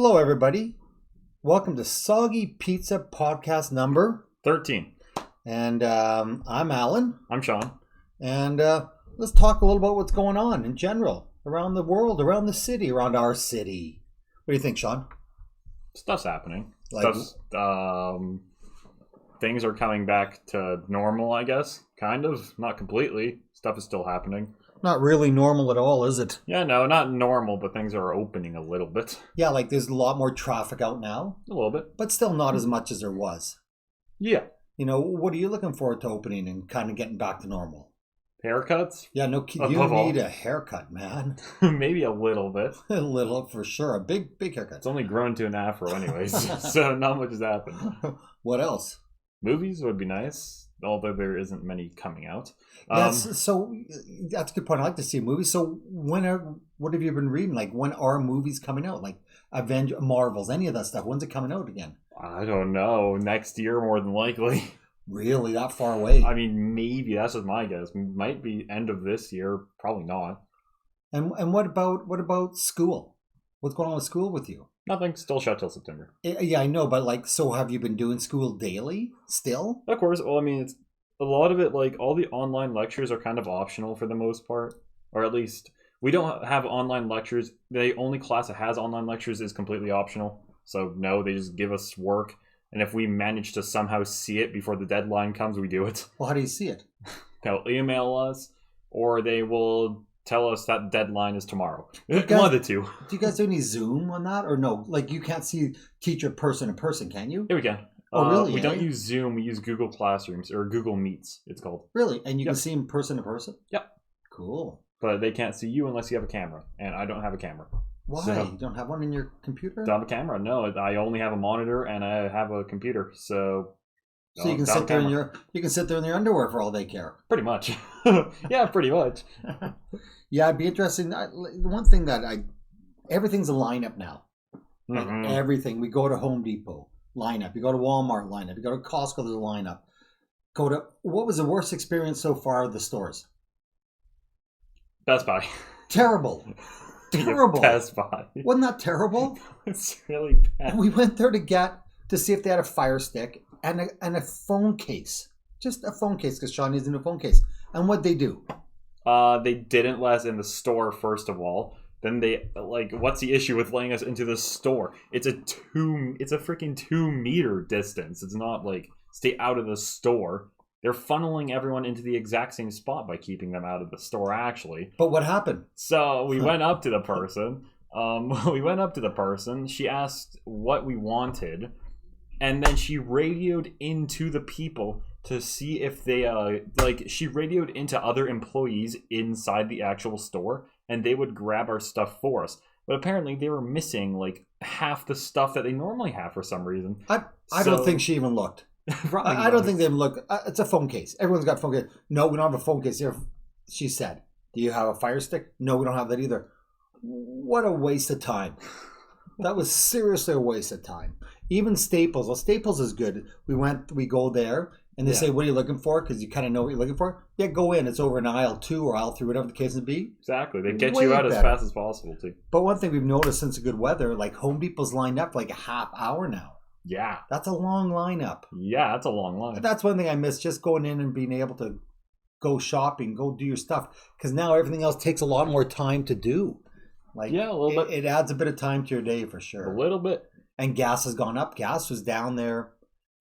Hello, everybody. Welcome to Soggy Pizza podcast number 13. And I'm Alan. I'm Sean. And let's talk a little about what's going on in general around the world, around the city, around our city. What do you think, Sean? Stuff's happening. Like- Things are coming back to normal, I guess. Kind of. Not completely. Stuff is still happening. Not really normal at all, is it? Yeah, no, not normal, but things are opening a little bit. Yeah, like there's a lot more traffic out now, A little bit. but still not as much as there was. Yeah. You know, what are you looking forward to opening and kind of getting back to normal? Haircuts? Yeah, no, you Above all. need a haircut, man. Maybe a little bit. A little, for sure. A big haircut. It's only grown to an afro anyways, so not much has happened. What else? Movies would be nice, although there isn't many coming out. So that's a good point. I like to see movies. So what have you been reading? Like, when are movies coming out? Like Marvels, any of that stuff. When's it coming out again? I don't know. Next year, more than likely. Really, that far away? I mean, maybe. That's just my guess. Might be end of this year. Probably not. And what about school? What's going on with school with you? Nothing. Still shut till September. Yeah, I know, but like, so have you been doing school daily still? Of course. Well, I mean, it's a lot of it. Like all the online lectures are kind of optional for the most part, or at least we don't have online lectures. The only class that has online lectures is completely optional. So no, they just give us work, and if we manage to somehow see it before the deadline comes, we do it. Well, how do you see it? They'll email us, or they will tell us that deadline is tomorrow. guys- One of the two. Do you guys do any Zoom on that, or no? Like, you can't see teacher person to person, can you? Here we go. Oh, really, We eh? don't use Zoom. We use Google Classrooms or Google Meets. It's called. Really? And you can Yep. see them person to person? Yep. Cool. But they can't see you unless you have a camera, and I don't have a camera. Why? So- You don't have one in your computer? Don't have a camera. No, I only have a monitor and I have a computer. So So you can don't have sit there a in camera. you can sit there in your underwear for all they care. Pretty much. Yeah, pretty much. Yeah, it'd be interesting. The one thing that everything's a lineup now. Like Mhm. everything. We go to Home Depot, lineup. You go to Walmart, lineup. You go to Costco, there's a lineup. What was the worst experience so far of the stores? Best Buy. Terrible. Terrible. Best Buy. Wasn't that terrible? It's really bad. We went there to see if they had a Fire Stick and a phone case. Just a phone case, because Sean needs a new phone case. And what'd they do? They didn't let us in the store, first of all. Then they, like, what's the issue with letting us into the store? It's a freaking 2 meter distance. It's not like stay out of the store. They're funneling everyone into the exact same spot by keeping them out of the store, actually. But what happened? So we went up to the person. She asked what we wanted, and then she radioed into the people to see if they she radioed into other employees inside the actual store, and they would grab our stuff for us. But apparently they were missing like half the stuff that they normally have for some reason. I don't think she even looked. I don't think they even looked. It's a phone case. Everyone's got a phone case. No, we don't have a phone case here. She said, "Do you have a Fire Stick?" No, we don't have that either. What a waste of time. That was seriously a waste of time. Even Staples. Well, Staples is good. We go there, and they Yeah. say, "What are you looking for?" Because you kind of know what you're looking for. Yeah, go in. It's over in aisle 2 or aisle 3, whatever the case may be. Exactly. They get Way you out as better. fast as possible too. But one thing we've noticed since the good weather, like Home Depot's lined up for like a half hour now. Yeah. That's a long lineup. Yeah, that's a long line. That's one thing I miss, just going in and being able to go shopping, go do your stuff. Because now everything else takes a lot more time to do. Like, Yeah, a little bit. It adds a bit of time to your day for A sure. little bit. And gas has gone up. Gas was down there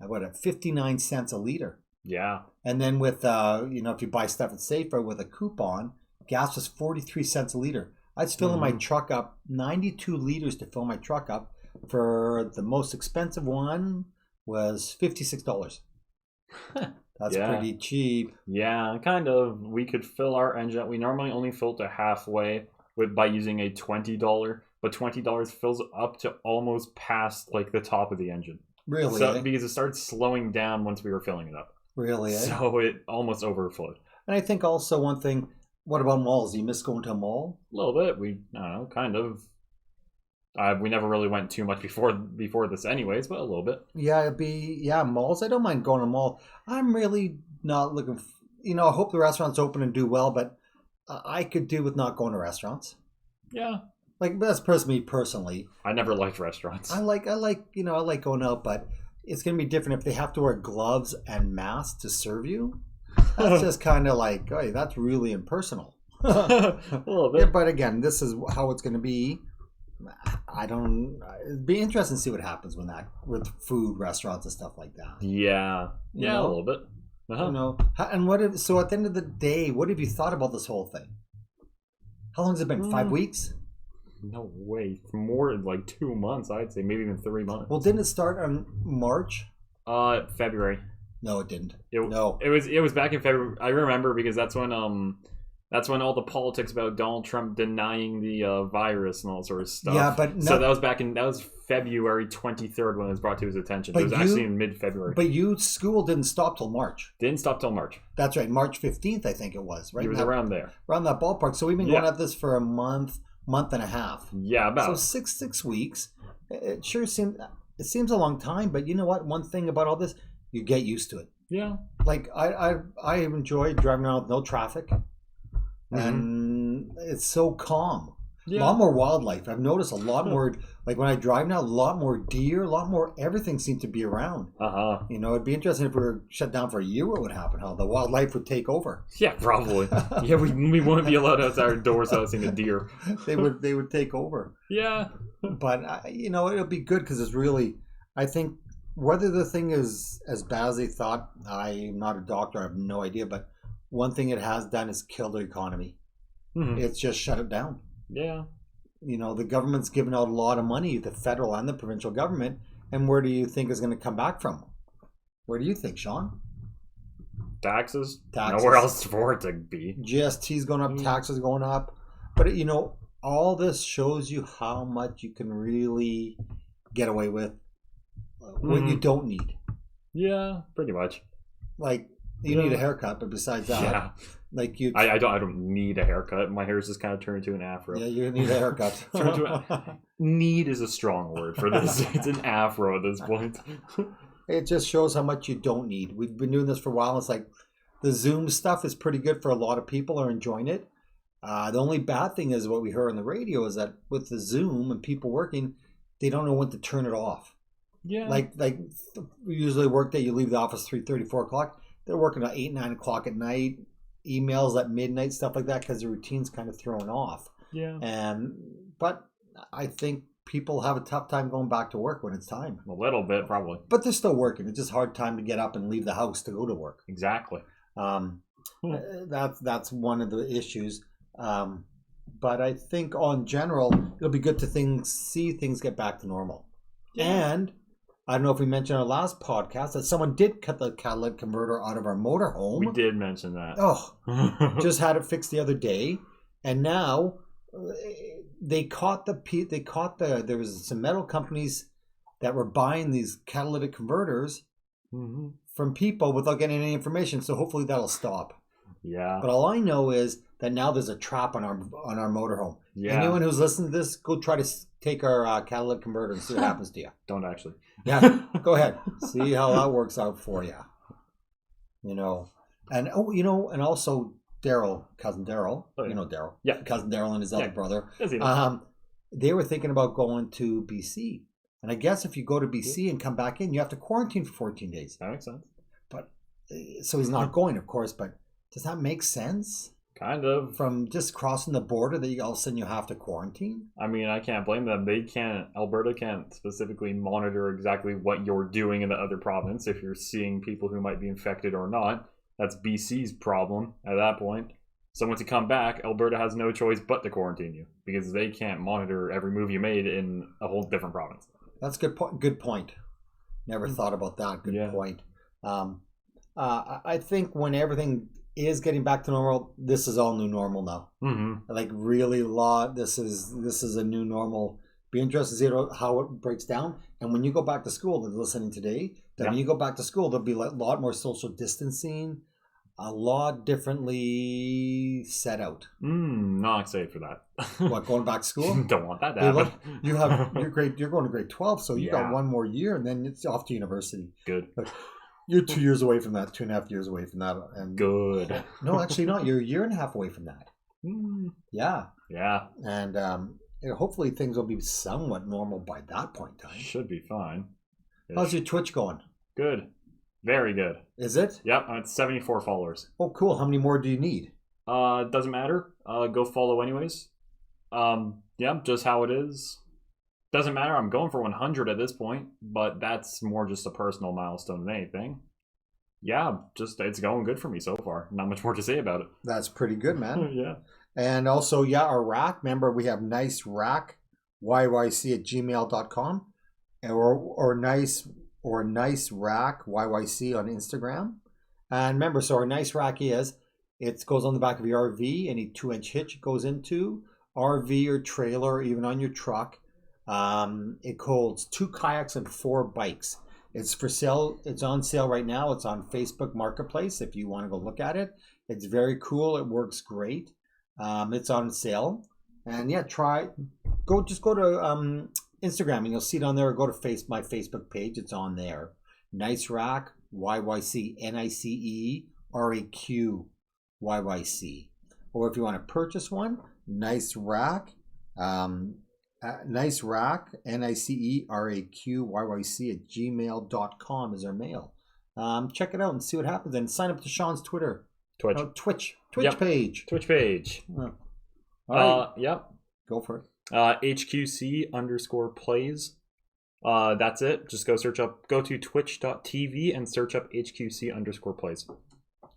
at 59 cents a liter. Yeah. And then with, if you buy stuff at Safeway with a coupon, gas was 43 cents a liter. I was filling my truck up, 92 liters to fill my truck up. For the most expensive one was $56. That's Yeah. pretty cheap. Yeah, kind of. We could fill our engine. We normally only fill to halfway by using a $20, but $20 fills up to almost past like the top of the engine. Really? So Eh? because it started slowing down once we were filling it up. Really? Eh? So it almost overflowed. And I think also one thing, what about malls? Do you miss going to a mall? A little bit. I don't know, kind of. We never really went too much before this anyways, but a little bit. Yeah, malls. I don't mind going to a mall. I'm really not looking, I hope the restaurants open and do well, but I could do with not going to restaurants. Yeah. Like that's personally. I never liked restaurants. I like going out, but it's gonna be different if they have to wear gloves and masks to serve you. That's just kind of like, hey, that's really impersonal. A little bit. Yeah, but again, this is how it's gonna be. It'd be interesting to see what happens with food, restaurants, and stuff like that. Yeah, a little bit. And so at the end of the day, what have you thought about this whole thing? How long has it been? 5 weeks? No way. More than like 2 months, I'd say. Maybe even 3 months. Well, didn't it start on March? February. No, it didn't. No. It was back in February. I remember because that's when all the politics about Donald Trump denying the virus and all sort of stuff. Yeah, but so that was February 23rd when it was brought to his attention. It was actually in mid-February. But school didn't stop till March. Didn't stop till March. That's right, March 15th, I think it was. Right, it was around there, around that ballpark. So we've been going at this for a month and a half. Yeah, about so 6 weeks. It sure seems a long time. But you know what? One thing about all this, you get used to it. Yeah. Like I enjoy driving around with no traffic. And it's so calm. Yeah. A lot more wildlife. I've noticed a lot more, like when I drive now, a lot more deer, a lot more everything seems to be around. It'd be interesting if we were shut down for a year, what would happen? How the wildlife would take over. Yeah, probably. Yeah, we wouldn't be allowed outside our doors without seeing a deer. They would take over. Yeah. But, it'll be good because it's really, I think, whether the thing is as bad as they thought, I'm not a doctor, I have no idea, but one thing it has done is kill the economy. It's just shut it down. Yeah. The government's given out a lot of money, the federal and the provincial government, and where do you think is going to come back from? Where do you think, Sean? Taxes. Nowhere else for it to be. GST's going up, taxes going up. But, all this shows you how much you can really get away with what you don't need. Yeah, pretty much. Like, you need a haircut, but besides that, like you, I don't need a haircut. My hair's just kind of turned into an afro. Yeah, you need a haircut. Need is a strong word for this. It's an afro at this point. It just shows how much you don't need. We've been doing this for a while. It's like the Zoom stuff is pretty good for a lot of people are enjoying it. The only bad thing is what we heard on the radio is that with the Zoom and people working, they don't know when to turn it off. Yeah. Like usually work day, you leave the office 3:30, 4 o'clock. They're working at 8, 9 o'clock at night, emails at midnight, stuff like that, because the routine's kind of thrown off. Yeah. But I think people have a tough time going back to work when it's time. A little bit, probably. But they're still working. It's just hard time to get up and leave the house to go to work. Exactly. That's one of the issues. But I think on general, it'll be good to see things get back to normal. Yeah. And I don't know if we mentioned our last podcast that someone did cut the catalytic converter out of our motorhome. We did mention that. Oh, just had it fixed the other day, and now there was some metal companies that were buying these catalytic converters from people without getting any information. So hopefully that'll stop. Yeah. But all I know is that now there's a trap on our motorhome. Yeah. Anyone who's listening to this, go try to take our catalytic converter and see what happens to you. Don't actually. Yeah, go ahead. See how that works out for you. And also Daryl, cousin Daryl. Oh, yeah. Daryl. Yeah. Cousin Daryl and his other brother. They were thinking about going to BC. And I guess if you go to BC and come back in, you have to quarantine for 14 days. That makes sense. But so he's not going, of course, but does that make sense? Kind of. From just crossing the border that all of a sudden you have to quarantine? I mean, I can't blame them. Alberta can't specifically monitor exactly what you're doing in the other province if you're seeing people who might be infected or not. That's BC's problem at that point. So once you come back, Alberta has no choice but to quarantine you because they can't monitor every move you made in a whole different province. That's good point. Never thought about that. Good point. I think when everything is getting back to normal, this is all new normal now. Like really this is a new normal. Be interested to see how it breaks down. And when you go back to school, they're listening today, when you go back to school, there'll be a lot more social distancing, a lot differently set out. Not excited for that. What, going back to school? Don't want that to happen. You're going to grade 12, so you got one more year and then it's off to university. Good. You're 2 years away from that, 2.5 years away from that. And good. No, actually not. You're a year and a half away from that. Yeah. Yeah. And hopefully things will be somewhat normal by that point in time. Should be fine. How's your Twitch going? Good. Very good. Is it? Yep, I'm at 74 followers. Oh, cool. How many more do you need? Doesn't matter. Go follow anyways. Yeah, just how it is. Doesn't matter. I'm going for 100 at this point, but that's more just a personal milestone than anything. Yeah, just it's going good for me so far. Not much more to say about it. That's pretty good, man. Yeah. And also, yeah, our rack. Remember, we have nice rack, yyc@gmail.com, or nice rack yyc on Instagram. And remember, so our nice rack it goes on the back of your RV. Any 2-inch hitch it goes into RV or trailer, or even on your truck. It holds 2 kayaks and 4 bikes. It's for sale. It's on sale right now. It's on Facebook Marketplace if you want to go look at it. It's very cool. It works great. It's on sale. And yeah, just go to Instagram and you'll see it on there. Or go to my Facebook page. It's on there. Nice Rack, YYC, NICE RAQ Or if you want to purchase one, Nice Rack, Nice Rack, NICERAQYYC @gmail.com is our mail. Check it out and see what happens. And sign up to Sean's Twitch page. Twitch page. All right. Yep. Go for it. HQC_plays. That's it. Just go to twitch.tv and search up HQC_plays.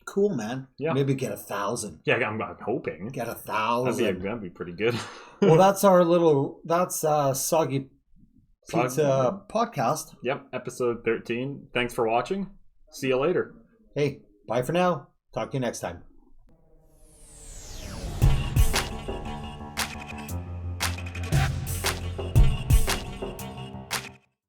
Cool, man. Yeah. Maybe get 1,000. Yeah, I'm hoping. Get 1,000. That'd be pretty good. Well, that's Soggy Pizza podcast. Yep, episode 13. Thanks for watching. See you later. Hey, bye for now. Talk to you next time.